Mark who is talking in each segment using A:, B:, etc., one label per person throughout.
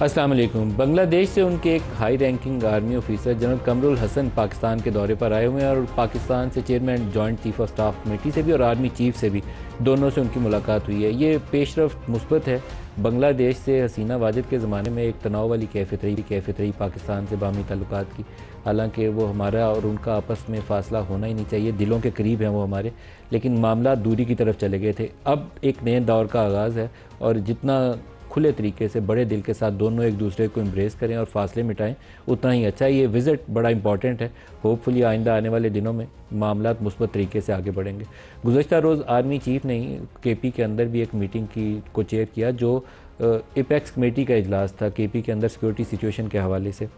A: अस्सलाम वालेकुम। बांग्लादेश से उनके एक high ranking army officer general Kamrul Hasan Pakistan के दौरे पर आए हुए हैं और पाकिस्तान से chairman joint chief of staff committee से भी और आर्मी चीफ से भी दोनों से उनकी मुलाकात हुई है। ये पेशरफ्त मुस्बत है। बांग्लादेश से हसीना वाजिद के ज़माने में एक तनाव वाली कैफियत रही पाकिस्तान से बाहमी ताल्लुकात की। हालांकि वो हमारा और उनका आपस में फ़ासला होना ही नहीं चाहिए, दिलों के करीब हैं वो हमारे, लेकिन मामला दूरी की तरफ चले गए थे। अब एक नए दौर का आगाज़ है और जितना खुले तरीके से बड़े दिल के साथ दोनों एक दूसरे को एम्ब्रेस करें और फासले मिटाएं उतना ही अच्छा है। ये विज़िट बड़ा इंपॉर्टेंट है। होपफुली आइंदा आने वाले दिनों में मामलात मुस्बत तरीके से आगे बढ़ेंगे। गुज़श्ता रोज़ आर्मी चीफ ने केपी के अंदर भी एक मीटिंग को चेयर किया जो एपेक्स कमेटी का इजलास था केपी के अंदर सिक्योरिटी सिचुएशन के हवाले से।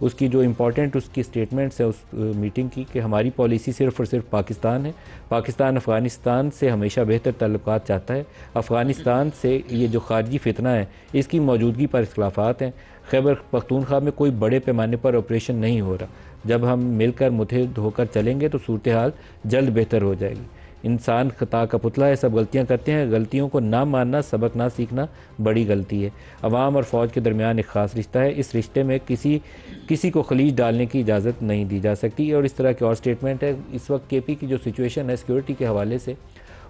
A: उसकी जो इम्पोर्टेंट उसकी स्टेटमेंट्स है उस मीटिंग की कि हमारी पॉलिसी सिर्फ़ और सिर्फ पाकिस्तान है। पाकिस्तान अफ़गानिस्तान से हमेशा बेहतर ताल्लुकात चाहता है। अफ़गानिस्तान से ये जो खारजी फितना है इसकी मौजूदगी पर इख्तलाफात हैं। खैबर पख्तूनख्वा में कोई बड़े पैमाने पर ऑपरेशन नहीं हो रहा। जब हम मिलकर मुतहद होकर चलेंगे तो सूरत हाल जल्द बेहतर हो जाएगी। इंसान खता का पुतला है, सब गलतियां करते हैं। गलतियों को ना मानना, सबक ना सीखना बड़ी गलती है। अवाम और फ़ौज के दरमियान एक ख़ास रिश्ता है। इस रिश्ते में किसी को खलीज डालने की इजाज़त नहीं दी जा सकती। और इस तरह के और स्टेटमेंट है। इस वक्त केपी की जो सिचुएशन है सिक्योरिटी के हवाले से,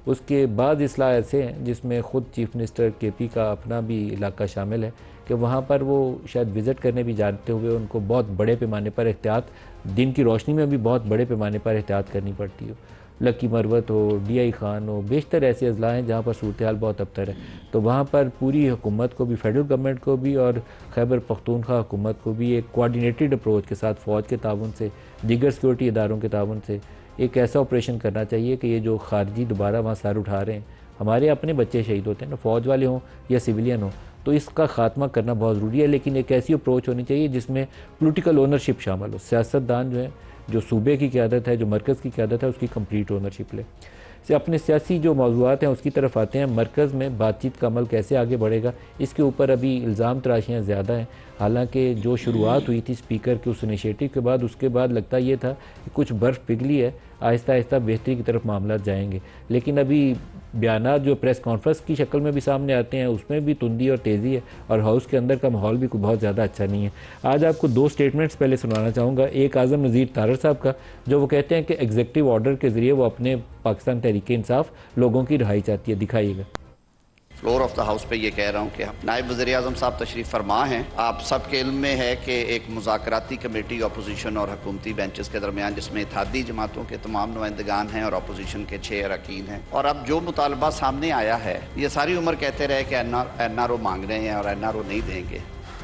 A: उसके बाद इसला ऐसे हैं जिसमें ख़ुद चीफ मिनिस्टर केपी का अपना भी इलाका शामिल है कि वहाँ पर वो शायद विज़िट करने भी जाते हुए उनको बहुत बड़े पैमाने पर एहतियात, दिन की रोशनी में भी बहुत बड़े पैमाने पर एहतियात करनी पड़ती हो। लकी मरवत हो, DI खान हो, बेशतर ऐसे अजला हैं जहाँ पर सूरत हाल बहुत अबतर है। तो वहाँ पर पूरी हुकूमत को भी, फेडरल गवर्नमेंट को भी और खैबर पख्तूनख्वा हुकूमत को भी एक कोऑर्डिनेटेड अप्रोच के साथ फ़ौज के ताउन से, दीगर सिक्योरिटी इदारों के ताउन से एक ऐसा ऑपरेशन करना चाहिए कि ये जो खारजी दोबारा वहाँ सर उठा रहे हैं, हमारे अपने बच्चे शहीद होते हैं ना, फ़ौज वाले हों या सिविलियन हों, तो इसका खात्मा करना बहुत ज़रूरी है। लेकिन एक ऐसी अप्रोच होनी चाहिए जिसमें पॉलिटिकल ओनरशिप शामिल हो। सियासतदान जो है, जो सूबे की क़यादत है, जो मरकज़ की क़यादत है, उसकी कंप्लीट ओनरशिप ले। से अपने सियासी जो मौज़ूआत हैं उसकी तरफ आते हैं। मरकज़ में बातचीत का अमल कैसे आगे बढ़ेगा, इसके ऊपर अभी इल्ज़ाम तराशियाँ ज़्यादा हैं। हालांकि जो शुरुआत हुई थी स्पीकर के उस इनिशिएटिव के बाद, उसके बाद लगता ये था कि कुछ बर्फ़ पिघली है, आहिस्ता आहिस्ता बेहतरी की तरफ मामला जाएंगे। लेकिन अभी बयानात जो प्रेस कॉन्फ्रेंस की शक्ल में भी सामने आते हैं उसमें भी तुंदी और तेज़ी है और हाउस के अंदर का माहौल भी बहुत ज़्यादा अच्छा नहीं है। आज आपको दो स्टेटमेंट्स पहले सुनाना चाहूँगा। एक आज़म नज़ीर तारर साहब का, जो वो कहते हैं कि एग्जीक्यूटिव ऑर्डर के ज़रिए वो अपने पाकिस्तान तहरीक इंसाफ लोगों की रिहाई चाहती है। दिखाइएगा।
B: फ्लोर ऑफ द हाउस पे ये कह रहा हूँ कि नायब वज़ीर-ए-आज़म साहब तशरीफ़ फरमा हैं। आप सबके इल्म में है कि एक मुज़ाकराती कमेटी अपोजिशन और हुकूमती बेंचेस के दरमियान, जिसमें इत्तेहादी जमातों के तमाम नुमाइंदगान हैं और अपोजिशन के 6 अरकान हैं, और अब जो मुतालबा सामने आया है, ये सारी उम्र कहते रहे कि NRO मांग रहे हैं और NRO नहीं देंगे,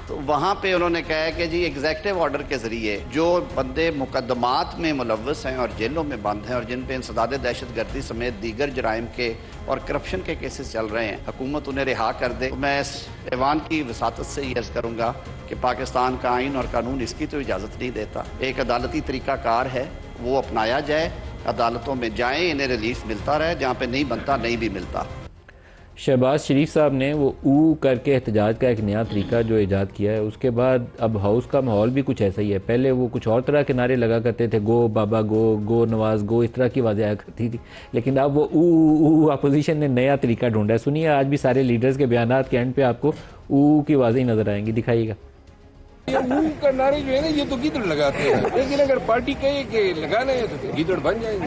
B: तो वहाँ पे उन्होंने कहा है कि जी एग्जीक्यूटिव ऑर्डर के ज़रिए जो बंदे मुकदमात में मुलव्वस हैं और जेलों में बंद हैं और जिन पे इंसदाद दहशत गर्दी समेत दीगर जराइम के और करप्शन के केसेस चल रहे हैं, हुकूमत उन्हें रिहा कर दे। तो मैं इस ऐवान की वसातत से ये अर्ज़ करूँगा कि पाकिस्तान का आइन और कानून इसकी तो इजाज़त नहीं देता। एक अदालती तरीक़ाकार है, वो अपनाया जाए, अदालतों में जाएँ, इन्हें रिलीफ मिलता रहे, जहाँ पर नहीं बनता नहीं भी मिलता।
A: शहबाज शरीफ साहब ने वो करके एहतजाज का एक नया तरीका जो ईजाद किया है, उसके बाद अब हाउस का माहौल भी कुछ ऐसा ही है। पहले वो कुछ और तरह के नारे लगा करते थे, गो बाबा गो नवाज गो, इस तरह की आवाज़ें आया करती थी। लेकिन अब वो अपोजिशन ने नया तरीका ढूंढा है। सुनिए, आज भी सारे लीडर्स के बयानात के एंड पे आपको की आवाज़ें ही नज़र आएंगी। दिखाइएगा।
C: ये का नारे जो है ना, ये तो गीदड़ लगाते हैं, लेकिन अगर पार्टी कहे कि लगाना है तो गीदड़ बन जाएंगे।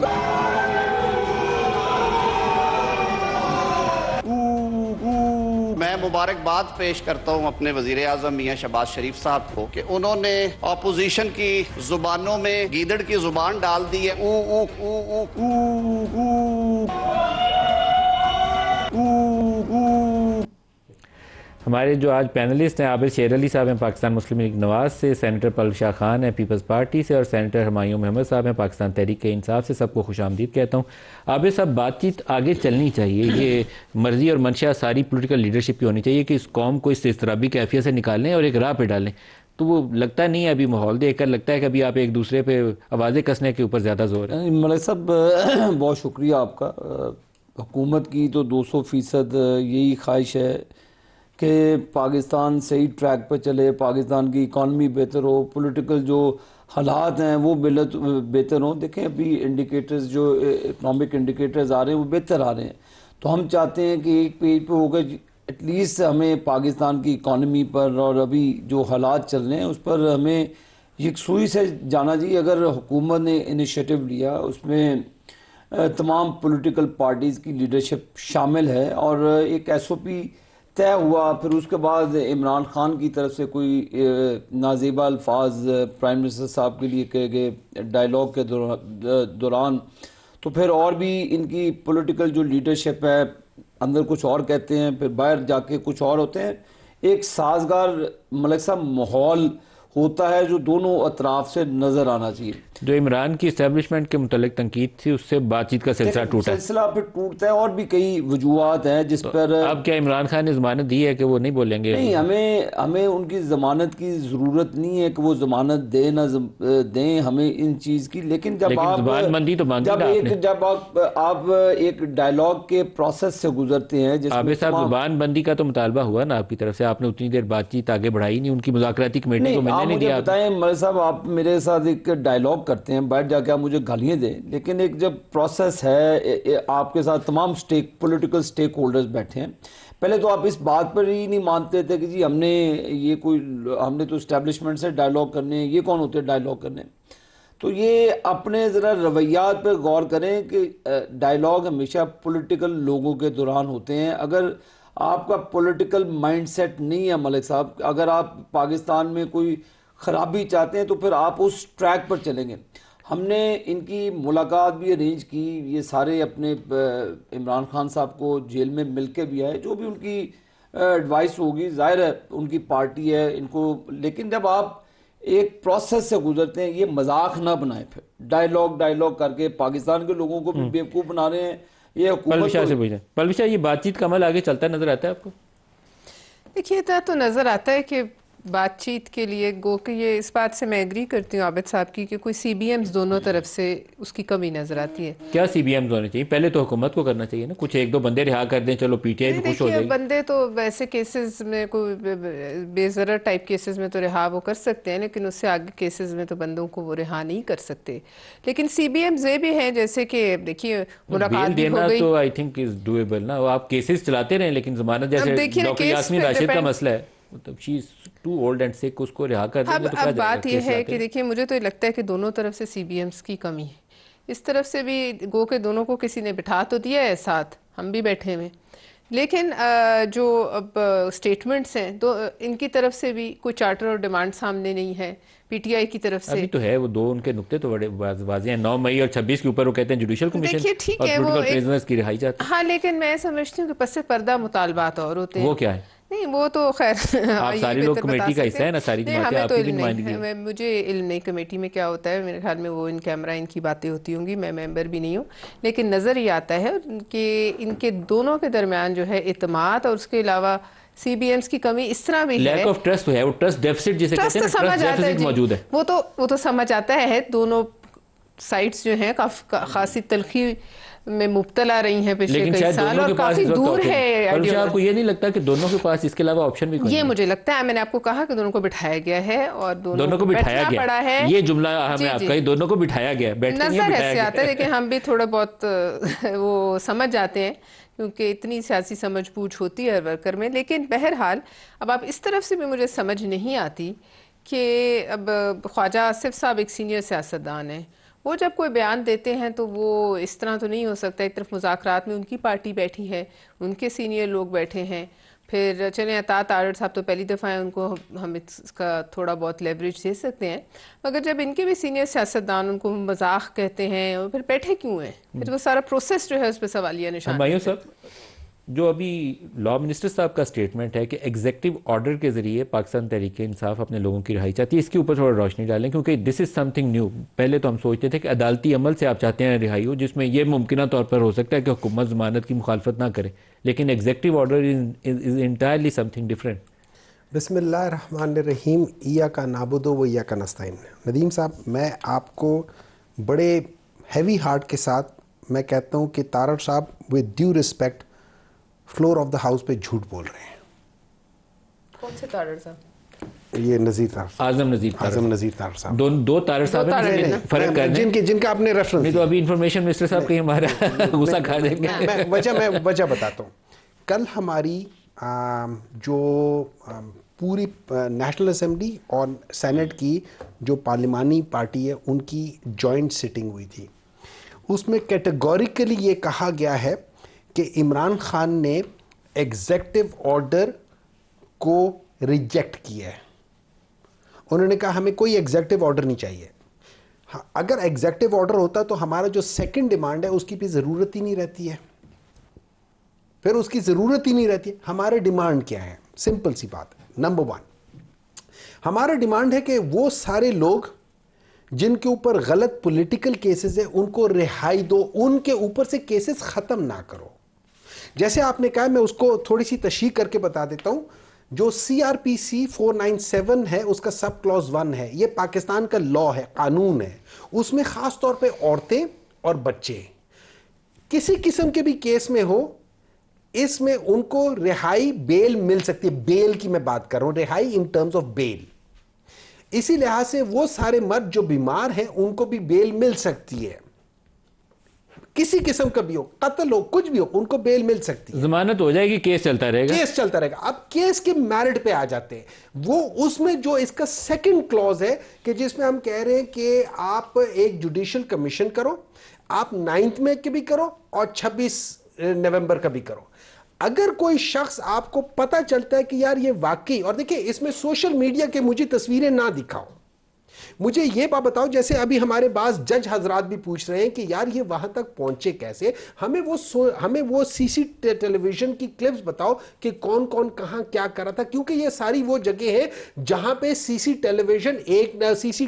B: मैं मुबारकबाद पेश करता हूँ अपने वज़ीर-ए-आज़म मियाँ शहबाज शरीफ साहब को कि उन्होंने अपोजिशन की जुबानों में गीदड़ की जुबान डाल दी है। ऊ ऊ ऊ ऊ ऊ ऊ ऊ।
A: हमारे जो आज पैनलिस्ट हैं, आबिद शेर अली साहब हैं पाकिस्तान मुस्लिम लीग नवाज से, सेनेटर पलक शाह खान हैं पीपल्स पार्टी से और सेनेटर हुमायूं मोहम्मद साहब हैं पाकिस्तान तहरीक इंसाफ से। सबको खुशामदीद कहता हूँ। आबिद साहब, बातचीत आगे चलनी चाहिए। ये मर्जी और मंशा सारी पॉलिटिकल लीडरशिप की होनी चाहिए कि इस कौम को इस इज़्तिराबी कैफियत से निकालें और एक राह पे डालें। तो वो लगता नहीं है, अभी माहौल देखकर लगता है कि अभी आप एक दूसरे पे आवाज़ें कसने के ऊपर ज़्यादा जोर है।
D: मलिक साहब, बहुत शुक्रिया आपका। हुकूमत की तो 200% यही ख्वाहिश है कि पाकिस्तान सही ट्रैक पर चले, पाकिस्तान की इकॉनमी बेहतर हो, पॉलिटिकल जो हालात हैं वो बेहतर हों। देखें, अभी इंडिकेटर्स जो इकनॉमिक इंडिकेटर्स आ रहे हैं वो बेहतर आ रहे हैं। तो हम चाहते हैं कि एक पेज पे होकर एटलीस्ट हमें पाकिस्तान की इकॉनमी पर और अभी जो हालात चल रहे हैं उस पर हमें यकसुई से जाना चाहिए। अगर हुकूमत ने इनिशिएटिव लिया, उसमें तमाम पॉलिटिकल पार्टीज़ की लीडरशिप शामिल है और एक SOP तय हुआ, फिर उसके बाद इमरान खान की तरफ से कोई नाजेबा अल्फाज प्राइम मिनिस्टर साहब के लिए कहे गए डायलॉग के दौरान, तो फिर और भी इनकी पॉलिटिकल जो लीडरशिप है अंदर कुछ और कहते हैं, फिर बाहर जाके कुछ और होते हैं। एक साजगार मलिक साहब माहौल होता है जो दोनों अतराफ से नजर आना चाहिए।
A: जो इमरान की इस्टेब्लिशमेंट के मुतालिक तंकीद थी, उससे बातचीत का सिलसिला टूटा है।
D: सिलसिला फिर टूटता है और भी कई वजूहात हैं जिस पर
A: अब क्या इमरान खान ने जमानत दी है कि वो नहीं बोलेंगे?
D: नहीं, हमें उनकी जमानत की जरूरत नहीं है कि वो जमानत दे ना दें हमें इन चीज की। लेकिन जब आप
A: जबानबंदी तो मांगी ना आपने।
D: जब आप एक डायलॉग के प्रोसेस से गुजरते हैं
A: आबिद साहब, जबानबंदी का तो मुतालबा हुआ ना आपकी तरफ से, आपने उतनी देर बातचीत आगे बढ़ाई नहीं, उनकी मुज़ाकराती कमेटी को मिलने नहीं दिया।
D: बताएं मलिक साहब, आप मेरे साथ एक डायलॉग करते हैं, बैठ जाके आप मुझे गालियां दें, लेकिन एक जब प्रोसेस है, आपके साथ तमाम पॉलिटिकल स्टेक होल्डर्स बैठे हैं। पहले तो आप इस बात पर ही नहीं मानते थे कि जी हमने तो इस्टेब्लिशमेंट से डायलॉग करने, ये कौन होते हैं डायलॉग करने। तो ये अपने ज़रा रवैयात पर गौर करें कि डायलॉग हमेशा पॉलिटिकल लोगों के दौरान होते हैं। अगर आपका पॉलिटिकल माइंडसेट नहीं है मलिक साहब, अगर आप पाकिस्तान में कोई ख़राबी चाहते हैं तो फिर आप उस ट्रैक पर चलेंगे। हमने इनकी मुलाकात भी अरेंज की, ये सारे अपने इमरान खान साहब को जेल में मिल के भी आए, जो भी उनकी एडवाइस होगी, जाहिर है उनकी पार्टी है इनको। लेकिन जब आप एक प्रोसेस से गुजरते हैं, ये मजाक ना बनाए, फिर डायलॉग करके पाकिस्तान के लोगों को भी बेवकूफ़ बना रहे हैं। ये हुकूमत
A: पलविशा, ये बातचीत का अमल आगे चलता नजर आता है आपको?
E: देखिए, तो नज़र आता है कि बातचीत के लिए गो कि ये इस बात से मैं एग्री करती हूँ आबिद साहब की कि कोई CBMs दोनों तरफ से उसकी कमी नजर आती है। क्या
A: CBMs होने चाहिए? पहले तो हुकूमत को करना चाहिए ना, कुछ एक दो बंदे रिहा कर दें, चलो PTI भी खुश हो जाएगी।
E: बंदे तो वैसे केसेस में कोई बेजर टाइप केसेस में तो रिहा वो कर सकते हैं, लेकिन उससे आगे केसेस में तो बंदों को वो रिहा नहीं कर सकते। लेकिन CBMs ये भी हैं, जैसे कि देखिए मुलाकात भी हो गई,
A: तो आई थिंक इज डूएबल ना। आप केसेस चलाते रहे, लेकिन जमानत जैसे डॉक्टर यास्मीन राशिद का मसला है, मतलब she is too old and sick, उसको रिहा कर देंगे तो क्या जाएगा?
E: बात यह है कि देखिए, मुझे तो लगता है कि दोनों तरफ से CBMs की कमी है। इस तरफ से भी गो के दोनों को किसी ने बिठा तो दिया है साथ, हम भी बैठे हुए, लेकिन जो अब स्टेटमेंट्स हैं तो इनकी तरफ से भी कोई चार्टर और डिमांड सामने नहीं है। PTI की तरफ से
A: अभी तो है, वो दो उनके नुक्ते तो बड़े वाज़ेह हैं। 9 मई और 26 के ऊपर वो कहते हैं जुडिशल कमीशन और पॉलिटिकल प्रिजनर्स की रिहाई चाहते हैं।
E: हाँ, लेकिन मैं समझती हूँ कि पस पर्दा मुतालबात और होते हैं।
A: वो क्या है?
E: नहीं, वो तो खैर
A: आप सारे लोग कमेटी का हिस्सा है ना, सारी जमातें आपकी भी नुमाइंदगी है।
E: मुझे इल्म नहीं कमेटी में क्या होता है, मेरे ख्याल में वो इन कैमरा इनकी बातें होती होंगी, मैं मेंबर भी नहीं हूँ, लेकिन नज़र ये आता है कि इनके दोनों के दरमियान जो है इत्मीनात और उसके अलावा CBMs की कमी इस तरह भी है।
A: लैक ऑफ ट्रस्ट तो है, वो ट्रस्ट डेफिसिट जिसे कहते हैं, ट्रस्ट डेफिसिट मौजूद है।
E: वो तो समझ आता है। दोनों साइड्स जो हैं खासी तलखी में मुब्तला रही हैं पिछले कई साल और काफी दूर है।
A: आपको ये नहीं लगता कि दोनों के पास इसके अलावा ऑप्शन भी कोई?
E: ये मुझे लगता है, मैंने आपको कहा कि दोनों को बिठाया गया है और दोनों को
A: बिठाया गया
E: पड़ा है।
A: ये जुमला हमें आपका ही, दोनों को बिठाया गया,
E: नजर ऐसे आता है, लेकिन हम भी थोड़ा बहुत वो समझ जाते हैं क्योंकि इतनी सियासी समझ बूझ होती है हर वर्कर में। लेकिन बहरहाल अब आप इस तरफ से भी मुझे समझ नहीं आती कि अब ख्वाजा आसिफ साहब एक सीनियर सियासतदान हैं, वो जब कोई बयान देते हैं तो वो इस तरह तो नहीं हो सकता। एक तरफ मुज़ाकरात में उनकी पार्टी बैठी है, उनके सीनियर लोग बैठे हैं, फिर चलें अता तारड़ साहब तो पहली दफ़ा है, उनको हम इसका थोड़ा बहुत लेवरेज दे सकते हैं, मगर जब इनके भी सीनियर सियासतदान उनको मजाक कहते हैं और फिर बैठे क्यों हैं? फिर वो सारा प्रोसेस जो है उस पर सवालिया निशान है।
A: जो अभी लॉ मिनिस्टर साहब का स्टेटमेंट है कि एग्जेक्टिव ऑर्डर के जरिए पाकिस्तान तहरीक इंसाफ अपने लोगों की रिहाई चाहती है, इसके ऊपर थोड़ा रोशनी डालें, क्योंकि दिस इज़ समथिंग न्यू। पहले तो हम सोचते थे कि अदालती अमल से आप चाहते हैं रिहाई हो, जिसमें यह मुमकिन तौर पर हो सकता है कि हुकूमत ज़मानत की मुखालफत ना करे, लेकिन executive order is entirely something different.
F: बिस्मिल्लाहिर्रहमानिर्रहीम, इय्याका नाबुदु व इय्याका नस्तईन। नदीम साहब, मैं आपको बड़े हैवी हार्ट के साथ मैं कहता हूँ कि तारड़ साहब with due respect floor of the house पे झूठ बोल रहे हैं।
E: कौन से तारड़ साहब?
F: ये नज़ीर तारड़,
A: आज़म नज़ीर
F: तारड़ साहब,
A: दो तारड़ साहब हैं, फर्क कर दें
F: जिनका आपने रेफरेंस
A: नहीं तो अभी इंफॉर्मेशन मिनिस्टर साहब कहीं हमारा गुस्सा खा देंगे।
F: मैं वजह बताता हूँ। कल जो पूरी नेशनल असेंबली और सेनेट की जो पार्लिमानी पार्टी है उनकी जॉइंट सिटिंग हुई थी। उसमें कैटेगोरिकली ये कहा गया है कि इमरान खान ने एग्जेक्टिव ऑर्डर को रिजेक्ट किया है। उन्होंने कहा हमें कोई एग्जेक्टिव ऑर्डर नहीं चाहिए। हाँ, अगर एग्जेक्टिव ऑर्डर होता तो हमारा जो सेकंड डिमांड है उसकी भी ज़रूरत ही नहीं रहती है, फिर उसकी ज़रूरत ही नहीं रहती है। हमारे डिमांड क्या है? सिंपल सी बात है। नंबर 1, हमारा डिमांड है कि वो सारे लोग जिनके ऊपर गलत पॉलिटिकल केसेस है उनको रिहाई दो, उनके ऊपर से केसेस ख़त्म ना करो। जैसे आपने कहा, मैं उसको थोड़ी सी तशरीह करके बता देता हूं। जो CRPC 497 है उसका सब क्लॉज 1 है, ये पाकिस्तान का लॉ है, कानून है। उसमें ख़ास तौर पे औरतें और बच्चे किसी किस्म के भी केस में हो, इसमें उनको रिहाई बेल मिल सकती है। बेल की मैं बात कर रहा हूं, रिहाई इन टर्म्स ऑफ बेल। इसी लिहाज से वो सारे मर्द जो बीमार हैं उनको भी बेल मिल सकती है, किसी किस्म का भी हो, कत्ल हो, कुछ भी हो, उनको बेल मिल सकती है।
A: जमानत हो जाएगी, केस चलता रहेगा।
F: केस चलता रहेगा। अब केस के मेरिट पे आ जाते हैं। वो उसमें जो इसका सेकंड क्लॉज है कि जिसमें हम कह रहे हैं कि आप एक जुडिशियल कमीशन करो, आप 9 में के भी करो और 26 नवंबर का भी करो। अगर कोई शख्स आपको पता चलता है कि यार ये वाकई, और देखिए इसमें सोशल मीडिया के मुझे तस्वीरें ना दिखाओ, मुझे ये बात बताओ, जैसे अभी हमारे पास जज हजरात भी पूछ रहे हैं कि यार ये वहां तक पहुंचे कैसे, हमें वो सीसी टेलीविजन की क्लिप्स बताओ कि कौन कौन कहां क्या कर रहा था, क्योंकि ये सारी वो जगह है जहां पे सीसी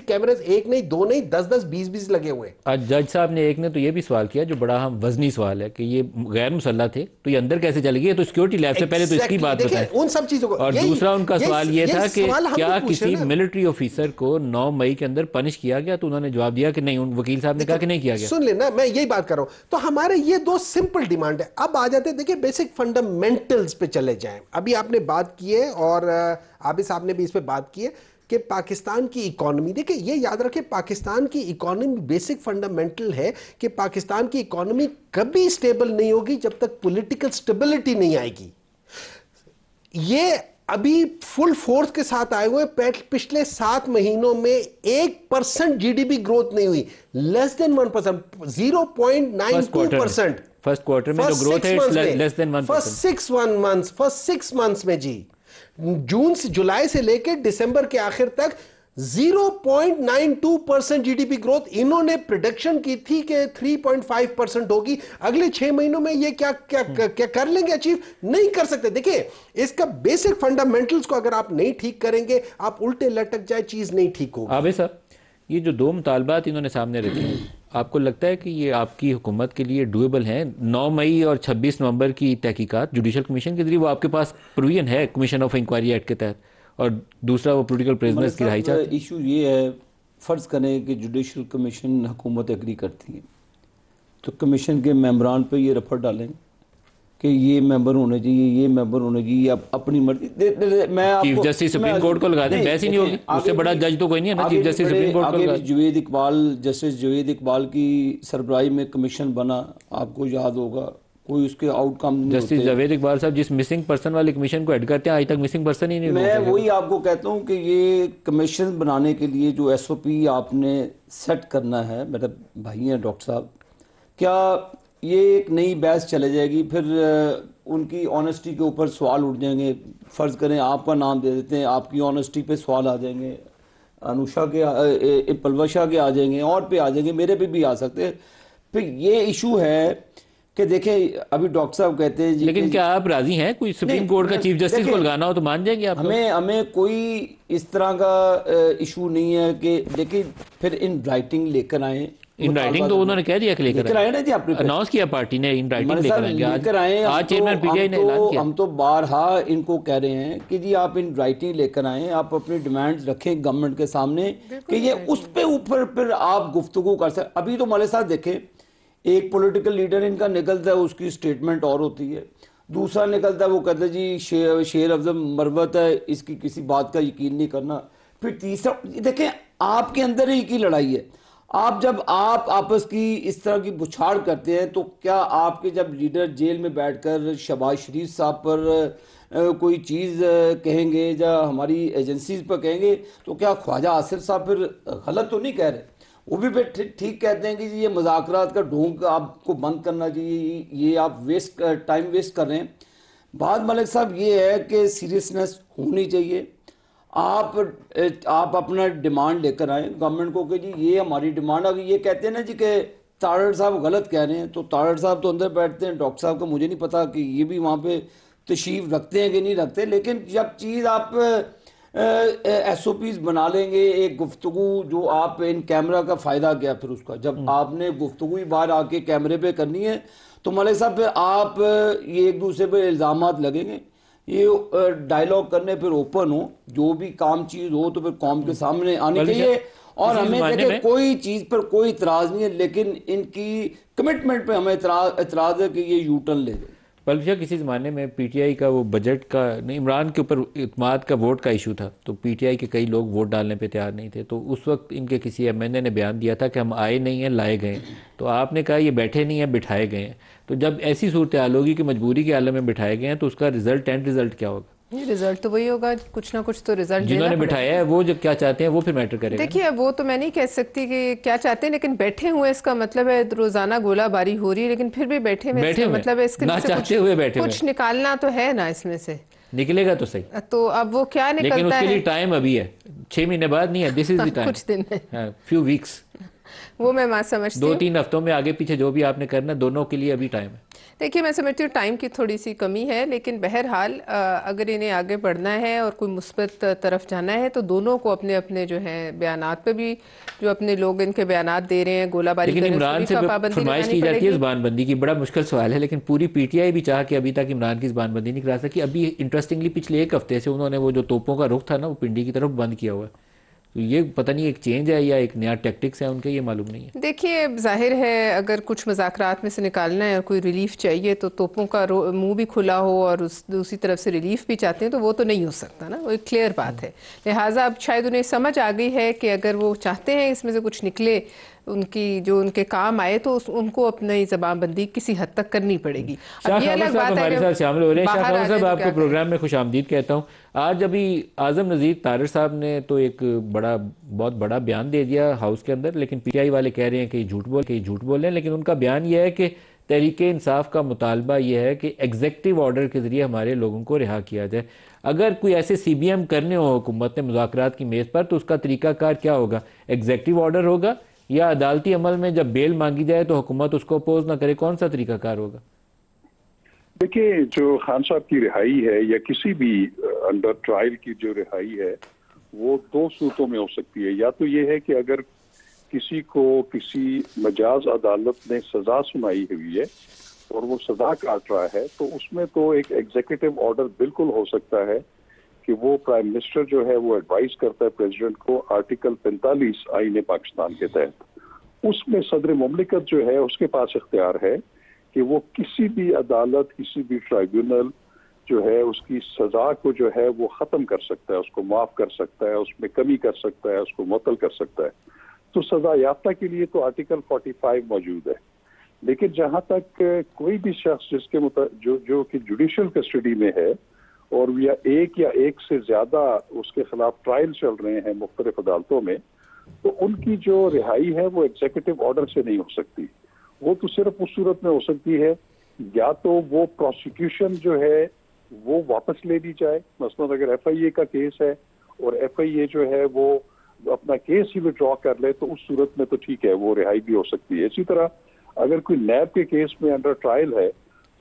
F: कैमरे एक नहीं, दो नहीं, 10-10, 20-20 लगे हुए।
A: आज जज साहब ने एक ने तो ये भी सवाल किया जो बड़ा हम वजनी सवाल है कि ये गैर मुसल्लह थे तो ये अंदर कैसे चले गए, तो सिक्योरिटी लैब से पहले तो इसकी बात बताएं
F: उन सब चीजों को।
A: और दूसरा उनका सवाल ये था कि क्या किसी मिलिट्री ऑफिसर को 9 मई के अंदर पनिश किया गया, तो उन्होंने जवाब दिया कि नहीं, उन वकील साहब ने कहा कि नहीं किया गया।
F: सुन लेना, मैं यही बात कर रहा हूं। तो हमारे ये 2 सिंपल डिमांड है। अब आ जाते हैं, देखिए बेसिक फंडामेंटल्स पे चले जाएं। अभी आपने बात की है और आबिद साहब ने भी इस पे बात की है कि पाकिस्तान की इकोनॉमी, देखिए ये याद रखें, पाकिस्तान की इकोनॉमी बेसिक फंडामेंटल है कि पाकिस्तान की इकोनॉमी कभी स्टेबल नहीं होगी जब तक पॉलिटिकल स्टेबिलिटी नहीं आएगी। ये अभी फुल फोर्स के साथ आए हुए, पिछले 7 महीनों में 1% जीडीपी ग्रोथ नहीं हुई, लेस देन 1%, 0.92%।
A: फर्स्ट क्वार्टर में जो ग्रोथ है लेस देन 1%।
F: फर्स्ट 6 मंथ्स में जी, जून से जुलाई से लेकर दिसंबर के आखिर तक 0.92% जीडीपी ग्रोथ। इन्होंने प्रेडिक्शन की थी कि 3.5% होगी। अगले 6 महीनों में ये क्या कर लेंगे अचीव? नहीं कर सकते। देखिए इसका बेसिक फंडामेंटल्स को अगर आप नहीं ठीक करेंगे, आप उल्टे लटक जाए, चीज नहीं ठीक होगी।
A: आबिद साहब, ये जो 2 मुतालबात इन्होंने सामने रखे हैं, आपको लगता है कि ये आपकी हुकूमत के लिए डूएबल हैं? 9 मई और 26 नवंबर की तहकीकात जुडिशल कमीशन के जरिए, वो आपके पास प्रोविजन है कमीशन ऑफ इंक्वायरी एक्ट के तहत, और दूसरा वो पॉलिटिकल प्रिजनर्स की रिहाई चाहते हैं।
D: इशू ये है, फ़र्ज़ करें कि जुडिशल कमीशन हुकूमत एग्री करती है, तो कमीशन के मेंबरान पे ये रफड़ डालें कि ये मेंबर होने चाहिए, ये मेंबर होने चाहिए, अब अपनी मर्जी। मैं
A: चीफ जस्टिस सुप्रीम कोर्ट को लगा दें, बहस ही नहीं होगी, उससे बड़ा जज तो कोई नहीं है ना। चीफ जस्टिस सुप्रीम कोर्ट को लगा दें।
D: जवेद इकबाल, जस्टिस जवेद इकबाल की सरबराही में कमीशन बना, आपको याद होगा, कोई उसके आउटकम नहीं होते।
A: जस्टिस जावेद इकबाल साहब जिस मिसिंग पर्सन वाली कमीशन को हेड करते हैं, आज तक मिसिंग पर्सन ही नहीं।
D: मैं वही आपको कहता हूं कि ये कमीशन बनाने के लिए जो SOP आपने सेट करना है, मेरे भाई हैं डॉक्टर साहब, क्या ये एक नई बहस चले जाएगी, फिर उनकी ऑनेस्टी के ऊपर सवाल उठ जाएंगे। फ़र्ज़ करें आपका नाम दे देते हैं, आपकी ऑनेस्टी पे सवाल आ जाएंगे, अनुषा के, पलवशा के आ जाएंगे, और पे आ जाएंगे, मेरे पे भी आ सकते हैं। फिर ये इशू है कि देखें, अभी डॉक्टर साहब कहते हैं जी,
A: लेकिन क्या आप राजी हैं कोई सुप्रीम कोर्ट का चीफ जस्टिस को लगाना हो तो मान जाएंगे आप?
D: हमें कोई इस तरह का इशू नहीं है कि देखिए फिर इन राइटिंग लेकर आए।
A: इन राइटिंग तो उन्होंने कह दिया कि लेकर
D: आए ना जी, आपने
A: अनाउंस किया पार्टी ने, इन राइटिंग
D: लेकर आए।
A: आज चेयरमैन पीटीआई ने ऐलान किया।
D: हम तो बारहा इनको कह रहे हैं कि जी आप इन राइटिंग लेकर आए, आप अपनी डिमांड्स रखें गवर्नमेंट के सामने कि ये उस पे ऊपर फिर आप गुफ्तगू कर सकते। अभी तो मौलवी साहब देखें, एक पॉलिटिकल लीडर इनका निकलता है, उसकी स्टेटमेंट और होती है, दूसरा निकलता है वो कहता है जी शेर अफजल मरवत है, इसकी किसी बात का यकीन नहीं करना, फिर तीसरा, देखें आपके अंदर ही की लड़ाई है। आप जब आप आपस की इस तरह की बुछाड़ करते हैं तो क्या आपके जब लीडर जेल में बैठकर शहबाज शरीफ साहब पर कोई चीज़ कहेंगे या हमारी एजेंसीज पर कहेंगे तो क्या ख्वाजा आसिफ साहब फिर गलत तो नहीं कह रहे? वो भी फिर ठीक कहते हैं कि ये मुज़ाकरात का ढोंग आपको बंद करना चाहिए, ये आप टाइम वेस्ट कर रहे हैं। बात मलिक साहब ये है कि सीरियसनेस होनी चाहिए। आप अपना डिमांड लेकर आए गवर्नमेंट को कि जी ये हमारी डिमांड। अगर ये कहते हैं ना जी कि तारड़ साहब गलत कह रहे हैं, तो तारड़ साहब तो अंदर बैठते हैं, डॉक्टर साहब का मुझे नहीं पता कि ये भी वहाँ पे तशरीफ रखते हैं कि नहीं रखते, लेकिन जब चीज़ आप SOPs बना लेंगे, एक गुफ्तगू जो आप इन कैमरा का फ़ायदा क्या फिर उसका, जब आपने गुफ्तगू ही बाहर आके कैमरे पे करनी है तो मलिक साहब फिर आप ये एक दूसरे पे इल्ज़ामात लगेंगे, ये डायलॉग करने फिर ओपन हो, जो भी काम चीज़ हो तो फिर कौम के सामने आनी चाहिए। और हमें देखे कोई चीज़ पर कोई इतराज़ नहीं है, लेकिन इनकी कमिटमेंट पे हमें इतराज़ है कि ये यूटर्न ले गए।
A: बल्कि किसी ज़माने में PTI का वो बजट का नहीं, इमरान के ऊपर इत्माद का वोट का इशू था, तो PTI के कई लोग वोट डालने पे तैयार नहीं थे, तो उस वक्त इनके किसी MNA ने बयान दिया था कि हम आए नहीं हैं, लाए गए। तो आपने कहा ये बैठे नहीं हैं, बिठाए गए हैं। तो जब ऐसी सूरत हाल होगी कि मजबूरी के आलम में बिठाए गए हैं, तो उसका एंड रिजल्ट क्या होगा?
E: ये रिजल्ट तो वही होगा, कुछ ना कुछ तो रिजल्ट
A: जिन्होंने बिठाया है वो जो क्या चाहते हैं वो फिर मैटर करेगा।
E: देखिए वो तो मैं नहीं कह सकती कि क्या चाहते हैं, लेकिन बैठे हुए इसका मतलब है रोजाना गोलाबारी हो रही है, लेकिन फिर भी बैठे हुए मतलब है इसके कुछ निकालना तो है ना, इसमें से निकलेगा तो सही। तो अब वो क्या निकलता है,
A: लेकिन उसके लिए टाइम अभी है, 6 महीने बाद नहीं है, दिस इज द टाइम,
E: कुछ दिन है,
A: फ्यू वीक्स,
E: वो मैं बात समझती हूँ।
A: 2-3 हफ्तों में आगे पीछे जो भी आपने करना, दोनों के लिए अभी टाइम है।
E: देखिए मैं समझती हूँ टाइम की थोड़ी सी कमी है, लेकिन बहरहाल अगर इन्हें आगे बढ़ना है और कोई मुस्बत तरफ जाना है तो दोनों को अपने अपने जो है बयानात पे भी, जो अपने लोग इनके बयानात दे रहे हैं गोलाबारी
A: लेकिन इमरान से फरमाइश की जाती है ज़बानबंदी की, बड़ा मुश्किल सवाल है, लेकिन पूरी PTI भी चाह के अभी तक इमरान की ज़बानबंदी नहीं करा सकी। अभी इंटरेस्टिंगली पिछले 1 हफ्ते से उन्होंने वो जो तोपों का रुख था ना, वो पिंडी की तरफ बंद किया हुआ है। तो ये पता नहीं एक चेंज है या एक नया टैक्टिक्स है उनके, ये मालूम नहीं है।
E: देखिए जाहिर है अगर कुछ मज़ाकरात में से निकालना है और कोई रिलीफ चाहिए तो तोपों का मुंह भी खुला हो और दूसरी तरफ से रिलीफ भी चाहते हैं तो वो तो नहीं हो सकता ना, वो एक क्लियर बात है। लिहाजा अब शायद उन्हें समझ आ गई है कि अगर वो चाहते हैं इसमें से कुछ निकले, उनकी जो उनके काम आए, तो उनको अपनी ज़बानबंदी किसी हद तक करनी पड़ेगी। अब ये अलग बात है हमारे साथ शामिल हो रहे हैं।
A: शाह साहब आपको प्रोग्राम में खुश आमदीद कहता हूँ। आज अभी आज़म नज़ीर तारड़ साहब ने तो एक बहुत बड़ा बयान दे दिया हाउस के अंदर, लेकिन PTI वाले कह रहे हैं कि झूठ बोल रहे हैं। लेकिन उनका बयान यह है कि तहरीक इंसाफ का मुतालबा यह है कि एग्जेक्टिव ऑर्डर के ज़रिए हमारे लोगों को रिहा किया जाए। अगर कोई ऐसे CBM करने हो हुकूमत ने मुज़ाकरात की मेज़ पर, तो उसका तरीकाकार क्या होगा? एग्जेक्टिव ऑर्डर होगा या अदालती अमल में जब बेल मांगी जाए तो हुकूमत उसको अपोज ना करे? कौन सा तरीकाकार होगा?
G: देखिए जो खान साहब की रिहाई है या किसी भी अंडर ट्रायल की जो रिहाई है वो 2 सूरतों में हो सकती है। या तो ये है कि अगर किसी को किसी मजाज अदालत ने सजा सुनाई हुई है और वो सजा काट रहा है, तो उसमें तो एक एग्जीक्यूटिव ऑर्डर बिल्कुल हो सकता है कि वो प्राइम मिनिस्टर जो है वो एडवाइस करता है प्रेसिडेंट को आर्टिकल 45 आईन पाकिस्तान के तहत, उसमें सदर मुमलिकत जो है उसके पास इख्तियार है कि वो किसी भी अदालत, किसी भी ट्राइब्यूनल जो है उसकी सजा को जो है वो खत्म कर सकता है, उसको माफ कर सकता है, उसमें कमी कर सकता है, उसको मुअत्तल कर सकता है। तो सजा याफ्ता के लिए तो आर्टिकल 45 मौजूद है। लेकिन जहां तक कोई भी शख्स जिसके जो कि जुडिशियल कस्टडी में है और या एक से ज्यादा उसके खिलाफ ट्रायल चल रहे हैं मुख्तलिफ अदालतों में, तो उनकी जो रिहाई है वो एग्जीक्यूटिव ऑर्डर से नहीं हो सकती। वो तो सिर्फ उस सूरत में हो सकती है या तो वो प्रोसिक्यूशन जो है वो वापस ले ली जाए, मसलन अगर FIA का केस है और FIA जो है वो अपना केस ही विड्रॉ कर ले तो उस सूरत में तो ठीक है, वो रिहाई भी हो सकती है। इसी तरह अगर कोई नैब के केस में अंडर ट्रायल है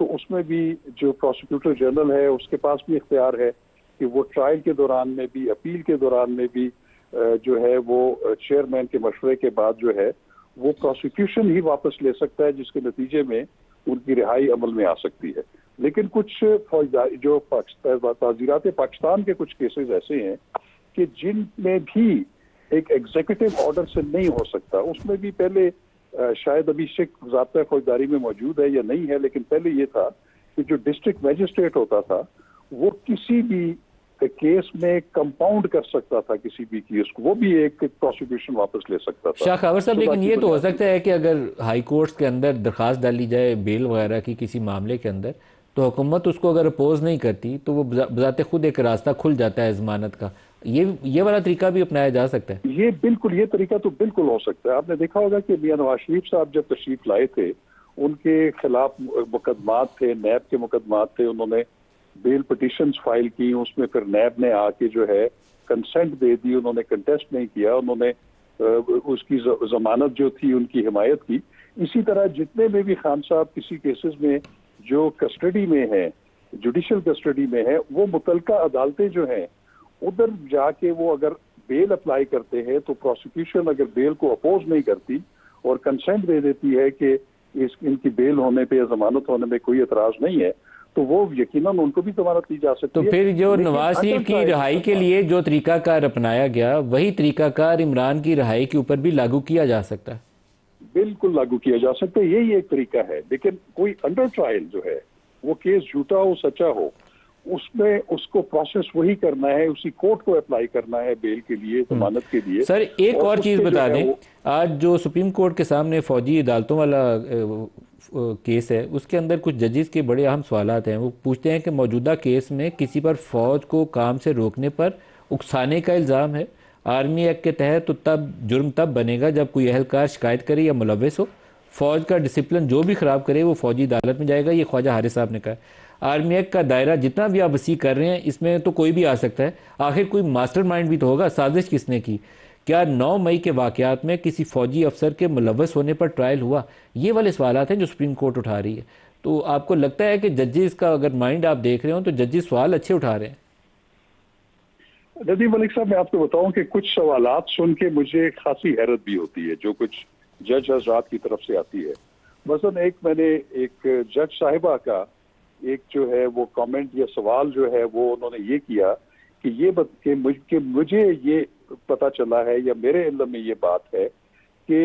G: तो उसमें भी जो प्रोसिक्यूटर जनरल है उसके पास भी इख्तियार है कि वो ट्रायल के दौरान में भी, अपील के दौरान में भी जो है वो चेयरमैन के मशवरे के बाद जो है वो प्रोसिक्यूशन ही वापस ले सकता है, जिसके नतीजे में उनकी रिहाई अमल में आ सकती है। लेकिन कुछ जो ताज़ीरात पाकिस्तान के कुछ केसेस ऐसे हैं कि जिनमें भी एक एग्जीक्यूटिव ऑर्डर से नहीं हो सकता, उसमें भी पहले शायद अभी शिक ज़ाब्ता फौजदारी में मौजूद है या नहीं है, लेकिन पहले ये था कि जो डिस्ट्रिक्ट मैजिस्ट्रेट होता था वो किसी भी केस में कंपाउंड कर सकता था किसी भी केस को, वो भी एक प्रोसिक्यूशन वापस ले सकता था।
A: शाह खावर साहब, लेकिन ये तो हो
G: बुनियाद
A: सकता है कि अगर हाई कोर्ट्स के अंदर दरखास्त डाली जाए बेल वगैरह की किसी मामले के अंदर, तो हुकूमत उसको अगर अपोज नहीं करती तो वो बजाते खुद एक रास्ता खुल जाता है जमानत का। ये वाला तरीका भी अपनाया जा सकता है।
G: ये तरीका तो बिल्कुल हो सकता है। आपने देखा होगा कि मियां नवाज शरीफ साहब जब तशरीफ लाए थे, उनके खिलाफ मुकदमात थे, नैब के मुकदमात थे, उन्होंने बेल पिटिशंस फाइल की, उसमें फिर नैब ने आके जो है कंसेंट दे दी, उन्होंने कंटेस्ट नहीं किया, उन्होंने उसकी जमानत जो थी उनकी हिमायत की। इसी तरह जितने में भी खान साहब किसी केसेस में जो कस्टडी में है, जुडिशल कस्टडी में है, वो मुतलका अदालतें जो हैं उधर जाके वो अगर बेल अप्लाई करते हैं तो प्रोसिक्यूशन अगर बेल को अपोज नहीं करती और कंसेंट दे देती है कि इनकी बेल होने पे या जमानत होने में कोई एतराज नहीं है, तो वो यकीनन उनको भी जमानत दी जा सकती
A: तो
G: है।
A: फिर जो नवाज शरीफ की रिहाई के लिए जो तरीकाकार अपनाया गया, वही तरीकाकार इमरान की रिहाई के ऊपर भी लागू किया जा सकता है।
G: बिल्कुल लागू किया जा सकता है, यही एक तरीका है। लेकिन कोई अंडर ट्रायल जो है, वो केस झूठा हो सच्चा हो, उसमें उसको प्रोसेस वही करना है, उसी कोर्ट को अप्लाई करना है बेल के लिए, जमानत के लिए।
A: सर एक और चीज बता दें, आज जो सुप्रीम कोर्ट के सामने फौजी अदालतों वाला केस है, उसके अंदर कुछ जजेस के बड़े अहम सवालात हैं। वो पूछते हैं कि मौजूदा केस में किसी पर फौज को काम से रोकने पर उकसाने का इल्ज़ाम है। आर्मी एक्ट के तहत तो तब जुर्म तब बनेगा जब कोई अहलकार शिकायत करे या मुलव्वस हो। फौज का डिसिप्लिन जो भी खराब करे वो फौजी अदालत में जाएगा, ये ख्वाजा हारिस साहब ने कहा। आर्मी एक्ट का दायरा जितना भी आप वसी कर रहे हैं, इसमें तो कोई भी आ सकता है। आखिर कोई मास्टरमाइंड भी तो होगा, साजिश किसने की? क्या 9 मई के वाकयात में किसी फौजी अफसर के मुलव्वस होने पर ट्रायल हुआ? ये वाले सवालात हैं जो सुप्रीम कोर्ट उठा रही है। तो आपको लगता है कि जजेस का अगर माइंड आप देख रहे हो तो जजेस सवाल अच्छे उठा रहे हैं?
G: नदीम मलिक साहब, मैं आपको बताऊं कि कुछ सवालात सुन के मुझे खासी हैरत भी होती है जो कुछ जज हजरात की तरफ से आती है। मसलन मैंने एक जज साहिबा का एक जो है वो कमेंट या सवाल जो है वो उन्होंने ये किया कि मुझे ये पता चला है या मेरे इल्म में ये बात है कि